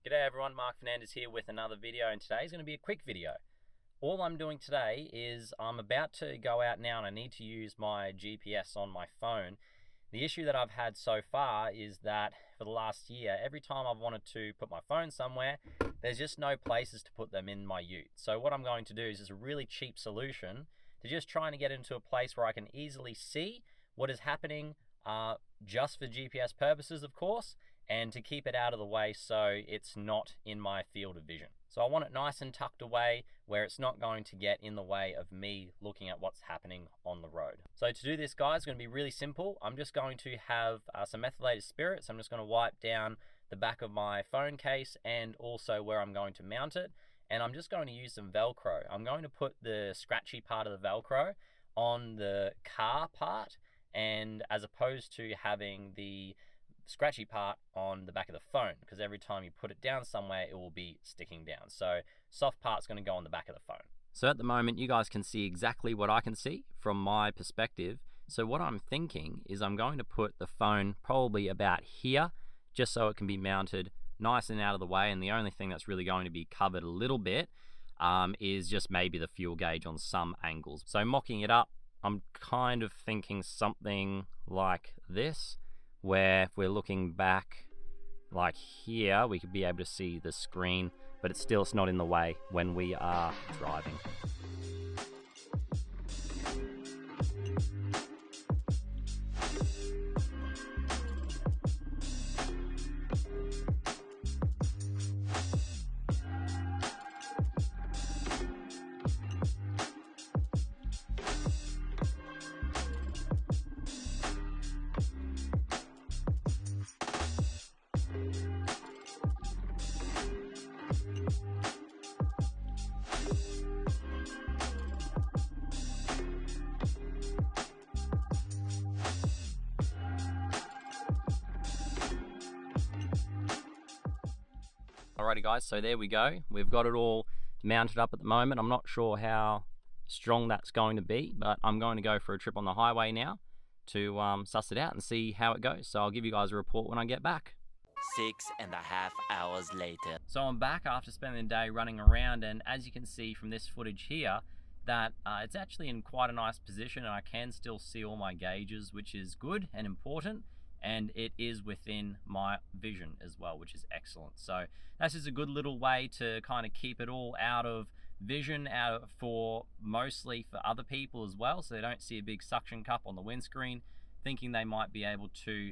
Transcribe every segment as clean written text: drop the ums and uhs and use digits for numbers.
G'day everyone, Mark Fernandez here with another video, and today's going to be a quick video. All I'm doing today is I'm about to go out now and I need to use my GPS on my phone. The issue that I've had so far is that for the last year, every time I've wanted to put my phone somewhere, there's just no places to put them in my ute. So what I'm going to do is just a really cheap solution to just trying to get into a place where I can easily see what is happening just for GPS purposes, of course, and to keep it out of the way so it's not in my field of vision. So I want it nice and tucked away where it's not going to get in the way of me looking at what's happening on the road. So to do this, guys, it's going to be really simple. I'm just going to have some methylated spirits. I'm just going to wipe down the back of my phone case and also where I'm going to mount it. And I'm just going to use some Velcro. I'm going to put the scratchy part of the Velcro on the car part, and as opposed to having the scratchy part on the back of the phone, because every time you put it down somewhere it will be sticking down. So soft part's going to go on the back of the phone. So at the moment you guys can see exactly what I can see from my perspective. So what I'm thinking is I'm going to put the phone probably about here, just so it can be mounted nice and out of the way, and the only thing that's really going to be covered a little bit is just maybe the fuel gauge on some angles. So mocking it up, I'm kind of thinking something like this, where if we're looking back like here, we could be able to see the screen, but it's not in the way when we are driving. Alrighty guys, so there we go. We've got it all mounted up at the moment. I'm not sure how strong that's going to be, but I'm going to go for a trip on the highway now to suss it out and see how it goes. So I'll give you guys a report when I get back. 6.5 hours later. So I'm back after spending the day running around, and as you can see from this footage here, that it's actually in quite a nice position, and I can still see all my gauges, which is good and important. And it is within my vision as well, which is excellent. So that's just a good little way to kind of keep it all out of vision, mostly for other people as well, so they don't see a big suction cup on the windscreen, thinking they might be able to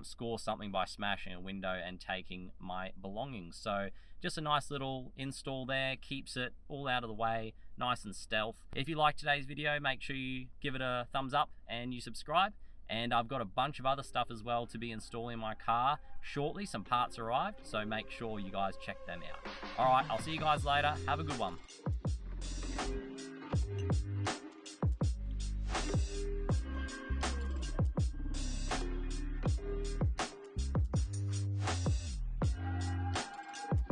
score something by smashing a window and taking my belongings. So just a nice little install there, keeps it all out of the way, nice and stealth. If you liked today's video, make sure you give it a thumbs up and you subscribe. And I've got a bunch of other stuff as well to be installing in my car shortly. Some parts arrived, so make sure you guys check them out. All right, I'll see you guys later. Have a good one.